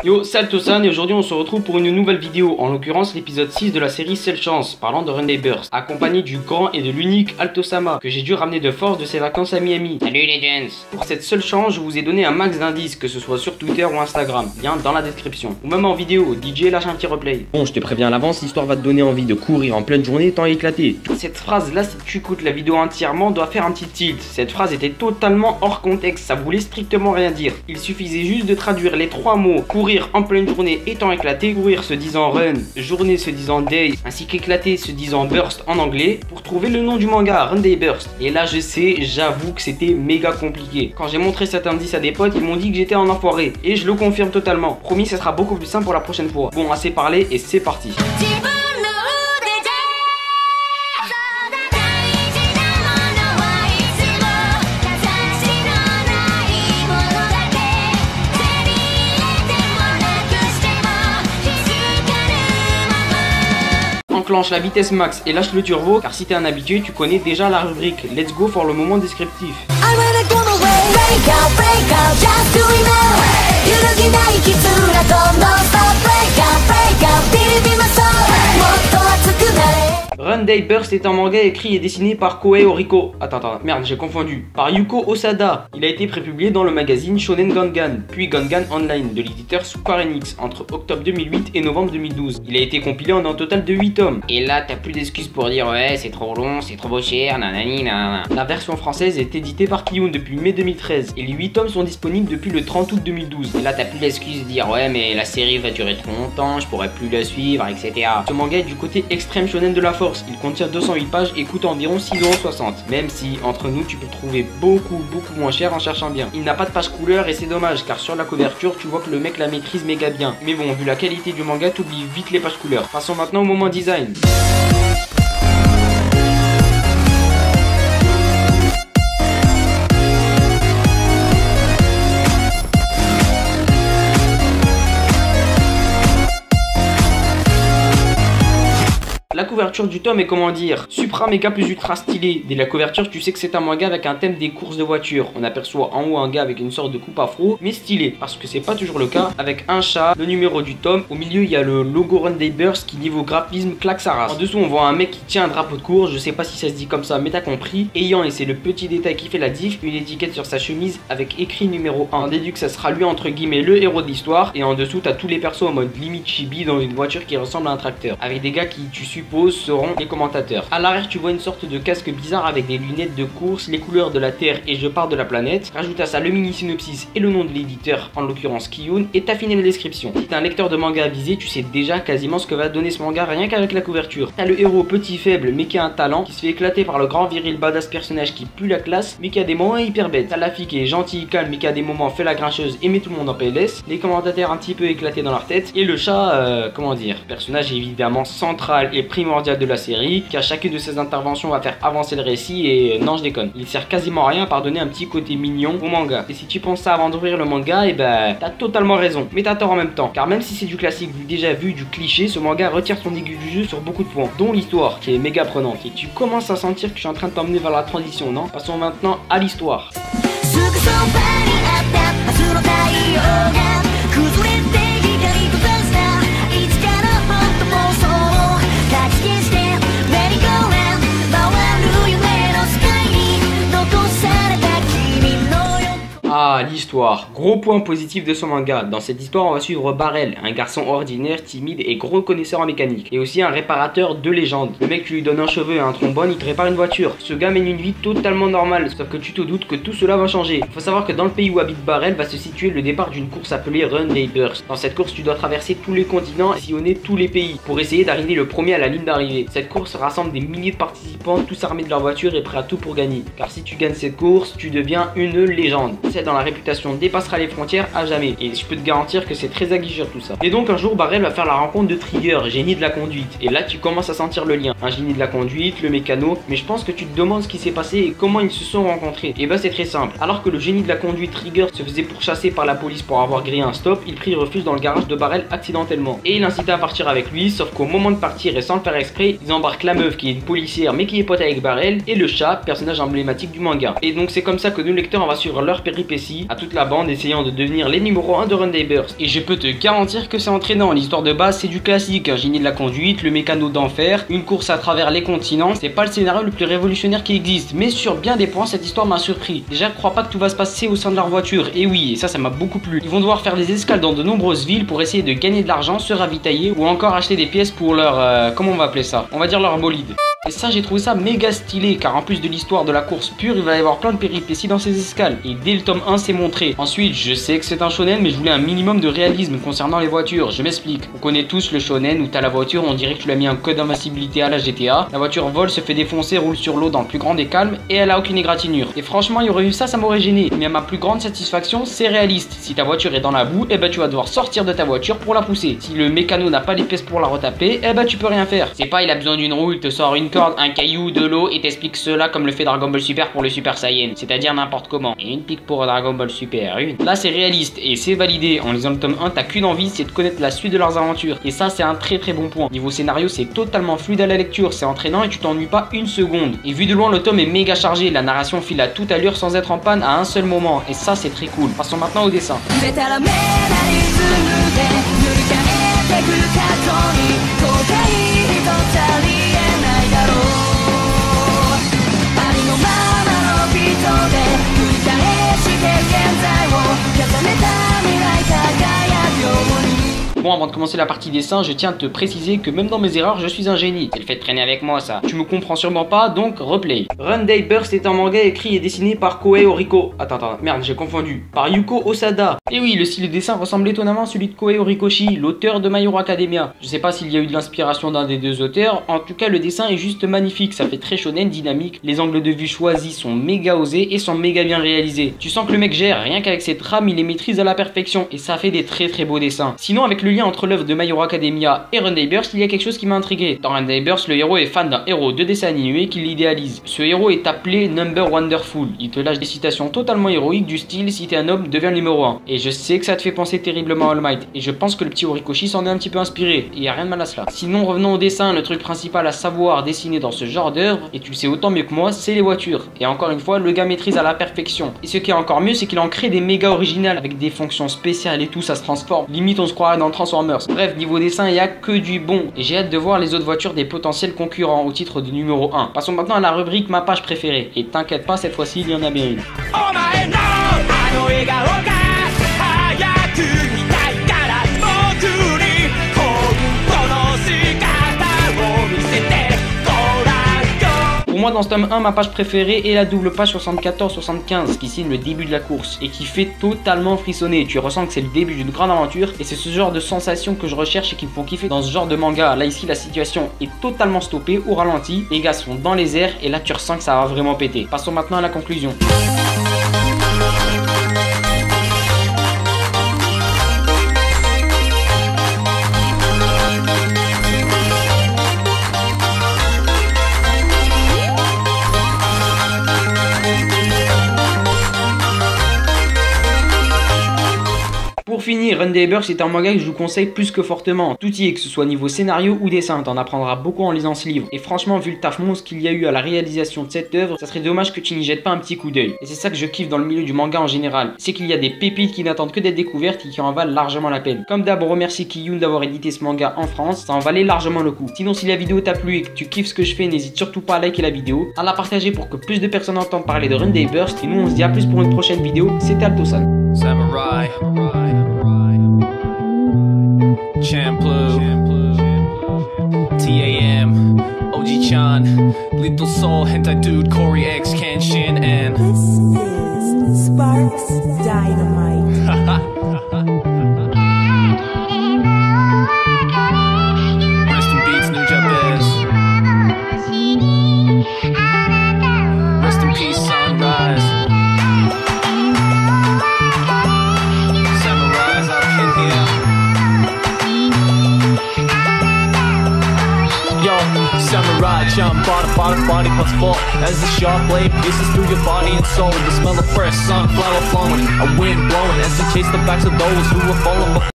Yo, salut Tosan, et aujourd'hui on se retrouve pour une nouvelle vidéo, en l'occurrence l'épisode 6 de la série Seule Chance, parlant de Run Day Burst, accompagné du grand et de l'unique Altosama, que j'ai dû ramener de force de ses vacances à Miami. Salut les gens. Pour cette seule chance, je vous ai donné un max d'indices, que ce soit sur Twitter ou Instagram, lien dans la description, ou même en vidéo. DJ lâche un petit replay. Bon, je te préviens à l'avance, l'histoire va te donner envie de courir en pleine journée, tant éclaté. Cette phrase là, si tu écoutes la vidéo entièrement, doit faire un petit tilt. Cette phrase était totalement hors contexte, ça voulait strictement rien dire. Il suffisait juste de traduire les trois mots courir en pleine journée étant éclaté, courir se disant run, journée se disant day, ainsi qu'éclaté se disant burst en anglais, pour trouver le nom du manga, Run Day Burst. Et là je sais, j'avoue que c'était méga compliqué. Quand j'ai montré cet indice à des potes, ils m'ont dit que j'étais un enfoiré. Et je le confirme totalement. Promis, ça sera beaucoup plus simple pour la prochaine fois. Bon, assez parlé et c'est parti. Enclenche la vitesse max et lâche le turbo, car si t'es un habitué, tu connais déjà la rubrique. Let's go pour le moment descriptif. Run Day Burst est un manga écrit et dessiné par Kohei Oriko. Attends, merde, j'ai confondu. Par Yuko Osada. Il a été prépublié dans le magazine Shonen Gangan, puis Gangan Online, de l'éditeur Square Enix, entre octobre 2008 et novembre 2012. Il a été compilé en un total de 8 tomes. Et là, t'as plus d'excuses pour dire ouais, c'est trop long, c'est trop beau cher, nanani, nanana. La version française est éditée par Kiyun depuis mai 2013, et les 8 tomes sont disponibles depuis le 30 août 2012. Et là, t'as plus d'excuses de dire ouais, mais la série va durer trop longtemps, je pourrais plus la suivre, etc. Ce manga est du côté extrême shonen de la force. Il contient 208 pages et coûte environ 6,60€. Même si, entre nous, tu peux trouver beaucoup moins cher en cherchant bien. Il n'a pas de page couleur et c'est dommage, car sur la couverture, tu vois que le mec la maîtrise méga bien. Mais bon, vu la qualité du manga, t'oublies vite les pages couleurs. Passons maintenant au moment design. La couverture du tome est, comment dire, supra méga plus ultra stylée. Dès la couverture, tu sais que c'est un manga avec un thème des courses de voitures. On aperçoit en haut un gars avec une sorte de coupe afro, mais stylé, parce que c'est pas toujours le cas, avec un chat, le numéro du tome. Au milieu, il y a le logo Run Day Burst qui, niveau graphisme, claque sa race. En dessous, on voit un mec qui tient un drapeau de course, je sais pas si ça se dit comme ça, mais t'as compris. Ayant, et c'est le petit détail qui fait la diff, une étiquette sur sa chemise avec écrit numéro 1. On déduit que ça sera lui, entre guillemets, le héros de l'histoire. Et en dessous, t'as tous les persos en mode limite chibi dans une voiture qui ressemble à un tracteur, avec des gars qui, tu supposes, seront les commentateurs. À l'arrière, tu vois une sorte de casque bizarre avec des lunettes de course, les couleurs de la Terre et je pars de la planète. Rajoute à ça le mini synopsis et le nom de l'éditeur, en l'occurrence Kiyun, et t'as fini la description. Si t'es un lecteur de manga avisé, tu sais déjà quasiment ce que va donner ce manga rien qu'avec la couverture. T'as le héros petit faible mais qui a un talent, qui se fait éclater par le grand viril badass personnage qui pue la classe mais qui a des moments hyper bêtes. T'as la fille qui est gentille, calme mais qui a des moments fait la grincheuse et met tout le monde en PLS. Les commentateurs un petit peu éclatés dans leur tête. Et le chat, comment dire, personnage évidemment central et primordial de la série, qui à chacune de ses interventions va faire avancer le récit et non je déconne, il sert quasiment à rien par donner un petit côté mignon au manga. Et si tu penses ça avant d'ouvrir le manga, et ben t'as totalement raison, mais t'as tort en même temps, car même si c'est du classique, du déjà vu, du cliché, ce manga retire son aiguille du jeu sur beaucoup de points, dont l'histoire qui est méga prenante. Et tu commences à sentir que je suis en train de t'emmener vers la transition, non? Passons maintenant à l'histoire. Ah, l'histoire. Gros point positif de ce manga. Dans cette histoire, on va suivre Barrel, un garçon ordinaire, timide et gros connaisseur en mécanique. Et aussi un réparateur de légende. Le mec, tu lui donnes un cheveu et un trombone, il te répare une voiture. Ce gars mène une vie totalement normale, sauf que tu te doutes que tout cela va changer. Faut savoir que dans le pays où habite Barrel va se situer le départ d'une course appelée Run Day Burst. Dans cette course, tu dois traverser tous les continents et sillonner tous les pays pour essayer d'arriver le premier à la ligne d'arrivée. Cette course rassemble des milliers de participants, tous armés de leur voiture et prêts à tout pour gagner. Car si tu gagnes cette course, tu deviens une légende. Dans la réputation dépassera les frontières à jamais, et je peux te garantir que c'est très aguicheur tout ça. Et donc un jour Barrel va faire la rencontre de Trigger, génie de la conduite, et là tu commences à sentir le lien. Un génie de la conduite, le mécano, mais je pense que tu te demandes ce qui s'est passé et comment ils se sont rencontrés. Et bah c'est très simple, alors que le génie de la conduite Trigger se faisait pourchasser par la police pour avoir grillé un stop, il prit refuge dans le garage de Barrel accidentellement, et il incita à partir avec lui, sauf qu'au moment de partir et sans le faire exprès, ils embarquent la meuf qui est une policière mais qui est pote avec Barrel, et le chat, personnage emblématique du manga. Et donc c'est comme ça que nous lecteurs on va suivre leur péripéties. À tout toute la bande essayant de devenir les numéros 1 de Runday Burst. Et je peux te garantir que c'est entraînant. L'histoire de base c'est du classique, un génie de la conduite, le mécano d'enfer, une course à travers les continents. C'est pas le scénario le plus révolutionnaire qui existe, mais sur bien des points cette histoire m'a surpris. Déjà, je crois pas que tout va se passer au sein de leur voiture, et oui, et ça m'a beaucoup plu. Ils vont devoir faire des escales dans de nombreuses villes pour essayer de gagner de l'argent, se ravitailler ou encore acheter des pièces pour leur comment on va appeler ça, on va dire leur bolide. Et ça, j'ai trouvé ça méga stylé, car en plus de l'histoire de la course pure, il va y avoir plein de péripéties dans ces escales. Et dès le tome 1, c'est montré. Ensuite, je sais que c'est un shonen, mais je voulais un minimum de réalisme concernant les voitures. Je m'explique. On connaît tous le shonen où t'as la voiture, on dirait que tu l'as mis un code d'invincibilité à la GTA. La voiture vole, se fait défoncer, roule sur l'eau dans le plus grand des calmes, et elle a aucune égratignure. Et franchement, il y aurait eu ça m'aurait gêné. Mais à ma plus grande satisfaction, c'est réaliste. Si ta voiture est dans la boue, eh ben tu vas devoir sortir de ta voiture pour la pousser. Si le mécano n'a pas les pièces pour la retaper, eh ben tu peux rien faire. C'est pas il a besoin d'une roue, il te sort une corde, un caillou, de l'eau et t'explique cela comme le fait Dragon Ball Super pour le Super Saiyan, c'est-à-dire n'importe comment. Et une pique pour Dragon Ball Super, une. Là c'est réaliste et c'est validé. En lisant le tome 1, t'as qu'une envie, c'est de connaître la suite de leurs aventures. Et ça c'est un très bon point. Niveau scénario, c'est totalement fluide à la lecture, c'est entraînant et tu t'ennuies pas une seconde. Et vu de loin, le tome est méga chargé, la narration file à toute allure sans être en panne à un seul moment. Et ça c'est très cool. Passons maintenant au dessin. Bon, avant de commencer la partie dessin, je tiens à te préciser que même dans mes erreurs, je suis un génie. C'est le fait de traîner avec moi, ça. Tu me comprends sûrement pas, donc replay. Runday Burst est un manga écrit et dessiné par Koei Horiko. Attends, merde, j'ai confondu. Par Yuko Osada. Et oui, le style de dessin ressemble étonnamment à celui de Koei Horikoshi, l'auteur de My Hero Academia. Je sais pas s'il y a eu de l'inspiration d'un des deux auteurs, en tout cas le dessin est juste magnifique, ça fait très shonen, dynamique. Les angles de vue choisis sont méga osés et sont méga bien réalisés. Tu sens que le mec gère, rien qu'avec ses trames, il les maîtrise à la perfection et ça fait des très beaux dessins. Sinon, avec le lien entre l'œuvre de My Hero Academia et Runday Burst, il y a quelque chose qui m'a intrigué. Dans Runday Burst, le héros est fan d'un héros de dessin animé qui l'idéalise. Ce héros est appelé Number Wonderful. Il te lâche des citations totalement héroïques du style si t'es un homme, deviens le numéro 1. Et je sais que ça te fait penser terriblement à All Might. Et je pense que le petit Horikoshi s'en est un petit peu inspiré. Et y a rien de mal à cela. Sinon, revenons au dessin, le truc principal à savoir dessiner dans ce genre d'œuvre, et tu le sais autant mieux que moi, c'est les voitures. Et encore une fois, le gars maîtrise à la perfection. Et ce qui est encore mieux, c'est qu'il en crée des méga originales avec des fonctions spéciales et tout, ça se transforme. Limite, on se croirait dans Transformers. Bref, niveau dessin, il n'y a que du bon. Et j'ai hâte de voir les autres voitures des potentiels concurrents au titre de numéro 1. Passons maintenant à la rubrique ma page préférée. Et t'inquiète pas, cette fois-ci, il y en a bien une. Pour moi, dans ce tome 1, ma page préférée est la double page 74-75 qui signe le début de la course et qui fait totalement frissonner. Tu ressens que c'est le début d'une grande aventure et c'est ce genre de sensation que je recherche et qui me font kiffer dans ce genre de manga. Là, ici, la situation est totalement stoppée au ralenti. Les gars sont dans les airs et là, tu ressens que ça va vraiment péter. Passons maintenant à la conclusion. Pour finir, Runday Burst est un manga que je vous conseille plus que fortement. Tout y est, que ce soit niveau scénario ou dessin, t'en apprendras beaucoup en lisant ce livre. Et franchement, vu le taf monstre qu'il y a eu à la réalisation de cette œuvre, ça serait dommage que tu n'y jettes pas un petit coup d'œil. Et c'est ça que je kiffe dans le milieu du manga en général. C'est qu'il y a des pépites qui n'attendent que d'être découvertes et qui en valent largement la peine. Comme d'hab, on remercie Kiyun d'avoir édité ce manga en France, ça en valait largement le coup. Sinon, si la vidéo t'a plu et que tu kiffes ce que je fais, n'hésite surtout pas à liker la vidéo, à la partager pour que plus de personnes entendent parler de Runday Burst. Et nous, on se dit à plus pour une prochaine vidéo. C'était Altosan. Samurai. Champloo, TAM, OG-chan, Lethal Soul, Hentai Dude, Corey X, Kenshin, and this is Sparks Dynamite. Rest in Beats, New Jabez. Rest in peace, Sunrise. Samurai's up in here. Samurai jump, body plus fall as the sharp blade pierces through your body and soul. The smell of fresh sunflower flowing, a wind blowing as they chase the backs of those who were falling before.